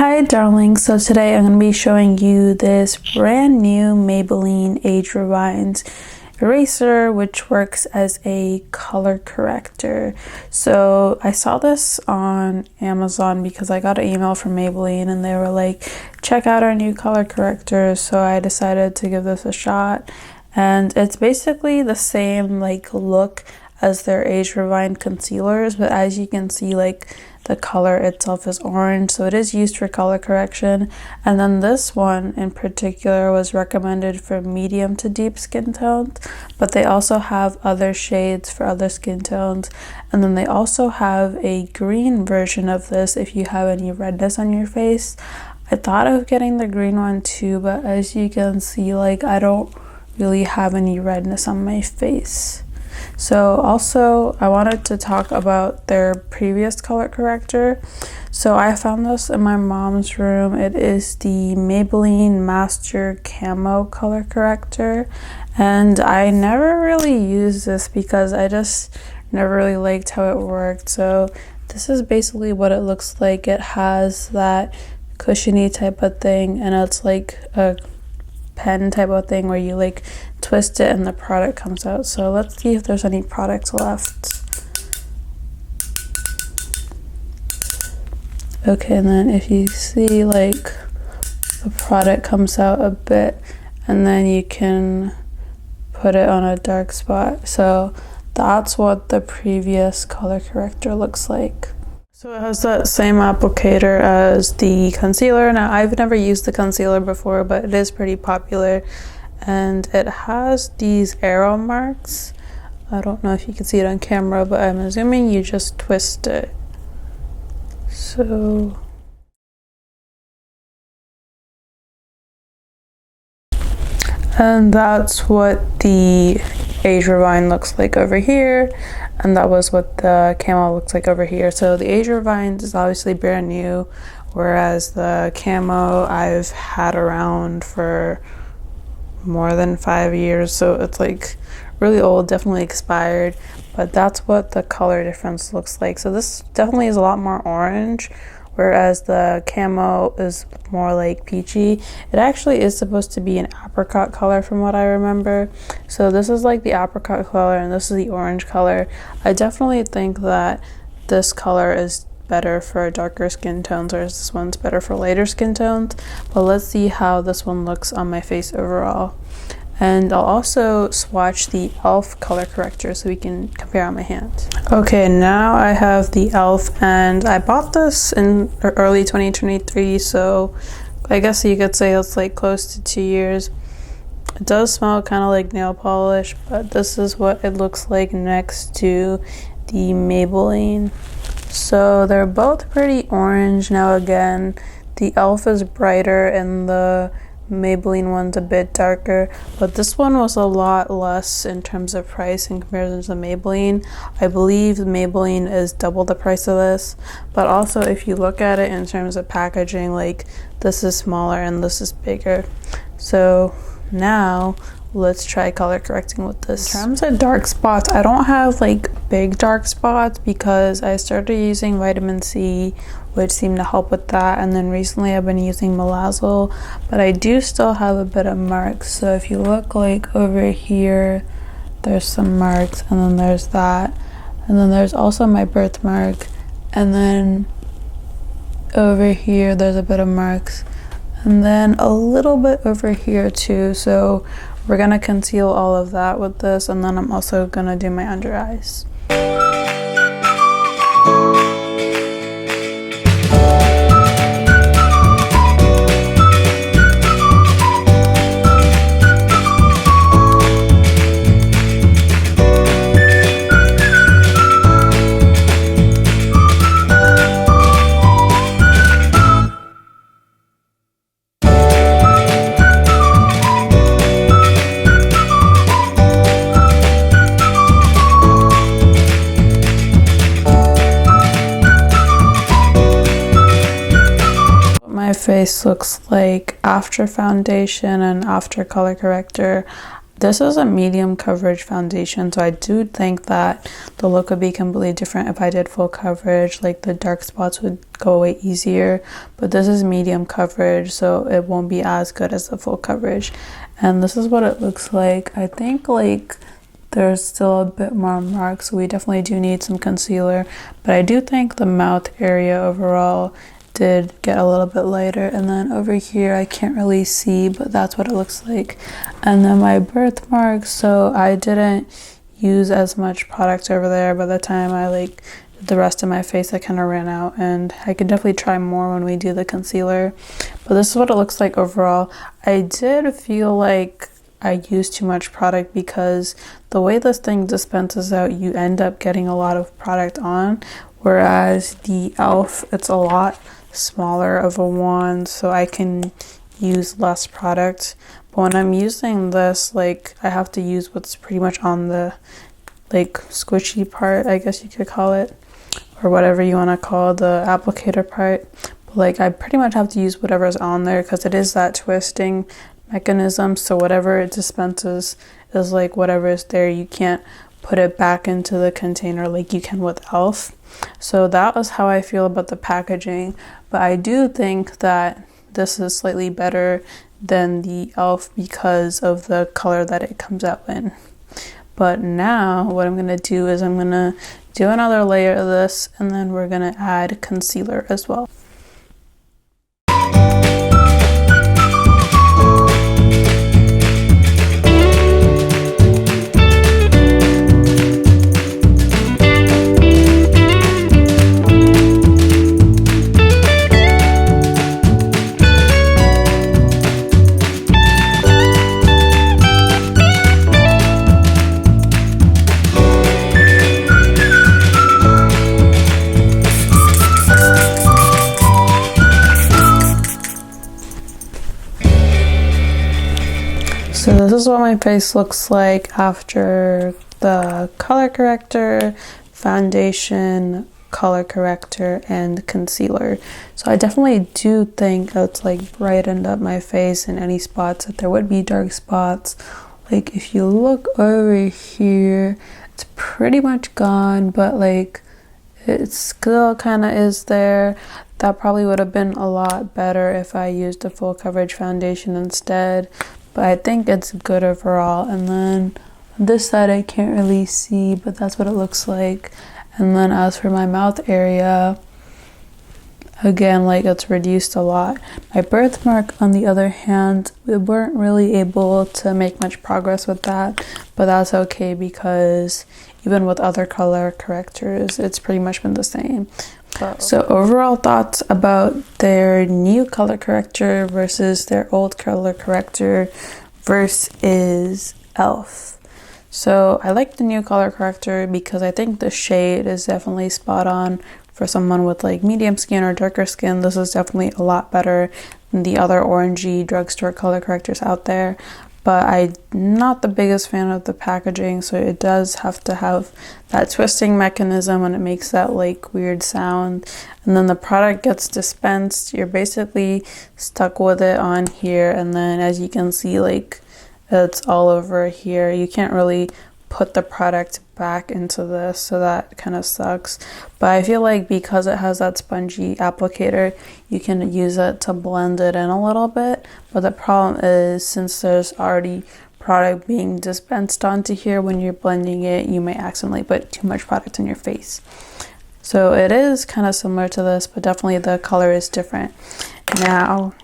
Hi darlings, so today I'm going to be showing you this brand new Maybelline Age Rewind eraser, which works as a color corrector. So I saw this on Amazon because I got an email from Maybelline and they were like, check out our new color corrector. So I decided to give this a shot, and it's basically the same look as their Age Rewind concealers, but as you can see, the color itself is orange, so it is used for color correction. And then this one in particular was recommended for medium to deep skin tones, but they also have other shades for other skin tones. And then they also have a green version of this if you have any redness on your face. I thought of getting the green one too, but as you can see, I don't really have any redness on my face. So also I wanted to talk about their previous color corrector. So I found this in my mom's room. It is the Maybelline Master Camo Color Corrector, and I never really used this because I just never really liked how it worked. So this is basically what it looks like. It has that cushiony type of thing, and it's like a pen type of thing where you twist it and the product comes out. So let's see if there's any products left. Okay, and then if you see the product comes out a bit, and then you can put it on a dark spot. So that's what the previous color corrector looks like. So it has that same applicator as the concealer. Now, I've never used the concealer before, but it is pretty popular. And it has these arrow marks. I don't know if you can see it on camera, but I'm assuming you just twist it. So and that's what the Age Rewind looks like over here, and that was what the camo looks like over here. So the Age Rewind is obviously brand new, whereas the camo I've had around for more than 5 years, so it's really old, definitely expired. But that's what the color difference looks like. So this definitely is a lot more orange, whereas the camo is more peachy. It actually is supposed to be an apricot color from what I remember. So this is the apricot color and this is the orange color. I definitely think that this color is better for darker skin tones, whereas this one's better for lighter skin tones. But let's see how this one looks on my face overall. And I'll also swatch the Elf color corrector so we can compare on my hand. Okay, now I have the Elf, and I bought this in early 2023, so I guess you could say it's close to 2 years. It does smell kind of like nail polish, but this is what it looks like next to the Maybelline. So they're both pretty orange. Now again, the Elf is brighter and the Maybelline one's a bit darker, but this one was a lot less in terms of price in comparison to the Maybelline. I believe the Maybelline is double the price of this, but also if you look at it in terms of packaging, this is smaller and this is bigger. So now let's try color correcting with this. In terms of dark spots, I don't have big dark spots because I started using vitamin C, which seemed to help with that, and then recently I've been using Milazol, but I do still have a bit of marks. So if you look over here, there's some marks, and then there's that, and then there's also my birthmark, and then over here there's a bit of marks, and then a little bit over here too. So we're gonna conceal all of that with this, and then I'm also gonna do my under eyes. My face looks like after foundation and after color corrector. This is a medium coverage foundation, so I do think that the look would be completely different if I did full coverage. Like the dark spots would go away easier, but this is medium coverage, so it won't be as good as the full coverage. And this is what it looks like. I think like there's still a bit more marks, so we definitely do need some concealer, but I do think the mouth area overall did get a little bit lighter. And then over here I can't really see, but that's what it looks like. And then my birthmarks, so I didn't use as much product over there. By the time I like did the rest of my face, I kind of ran out, and I could definitely try more when we do the concealer. But this is what it looks like overall. I did feel like I used too much product because the way this thing dispenses out, you end up getting a lot of product on, whereas the Elf, it's a lot smaller of a wand, so I can use less product. But when I'm using this, like I have to use what's pretty much on the like squishy part, I guess you could call it, or whatever you want to call the applicator part. But like I pretty much have to use whatever's on there because it is that twisting mechanism, so whatever it dispenses is like whatever is there. You can't put it back into the container like you can with Elf. So that was how I feel about the packaging, but I do think that this is slightly better than the Elf because of the color that it comes out in. But now what I'm gonna do is I'm gonna do another layer of this, and then we're gonna add concealer as well. So this is what my face looks like after the color corrector, foundation, color corrector, and concealer. So I definitely do think it's like brightened up my face in any spots that there would be dark spots. Like if you look over here, it's pretty much gone, but like it still kind of is there. That probably would have been a lot better if I used a full coverage foundation instead. But I think it's good overall. And then on this side I can't really see, but that's what it looks like. And then as for my mouth area, again, like it's reduced a lot. My birthmark, on the other hand, we weren't really able to make much progress with that, but that's okay because even with other color correctors, it's pretty much been the same. So overall thoughts about their new color corrector versus their old color corrector versus Elf. So I like the new color corrector because I think the shade is definitely spot on for someone with like medium skin or darker skin. This is definitely a lot better than the other orangey drugstore color correctors out there. But I'm not the biggest fan of the packaging, so it does have to have that twisting mechanism when it makes that like weird sound. And then the product gets dispensed, you're basically stuck with it on here, and then as you can see, like it's all over here. You can't really put the product back into this, so that kind of sucks. But I feel like because it has that spongy applicator, you can use it to blend it in a little bit. But the problem is, since there's already product being dispensed onto here, when you're blending it, you may accidentally put too much product in your face. So it is kind of similar to this, but definitely the color is different. Now,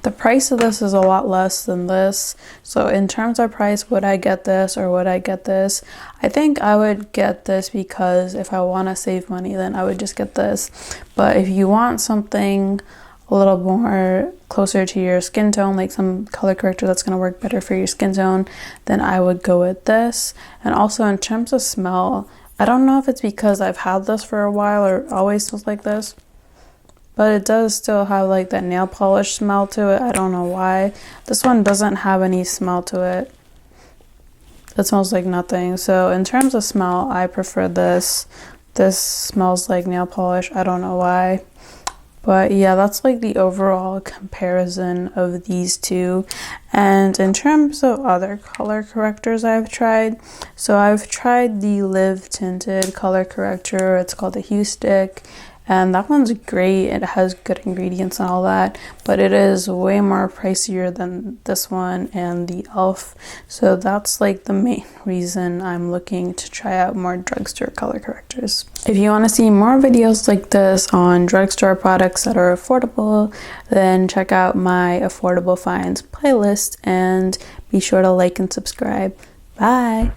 the price of this is a lot less than this. So in terms of price, would I get this or would I get this? I think I would get this because if I want to save money, then I would just get this. But if you want something a little more closer to your skin tone, like some color corrector that's going to work better for your skin tone, then I would go with this. And also in terms of smell, I don't know if it's because I've had this for a while or always smells like this, but it does still have like that nail polish smell to it. I don't know why. This one doesn't have any smell to it. It smells like nothing. So in terms of smell, I prefer this. This smells like nail polish. I don't know why. But yeah, that's like the overall comparison of these two. And in terms of other color correctors I've tried, so I've tried the Live Tinted Color Corrector. It's called the Hue Stick. And that one's great. It has good ingredients and all that, but it is way more pricier than this one and the Elf. So that's like the main reason I'm looking to try out more drugstore color correctors. If you want to see more videos like this on drugstore products that are affordable, then check out my affordable finds playlist and be sure to like and subscribe. Bye!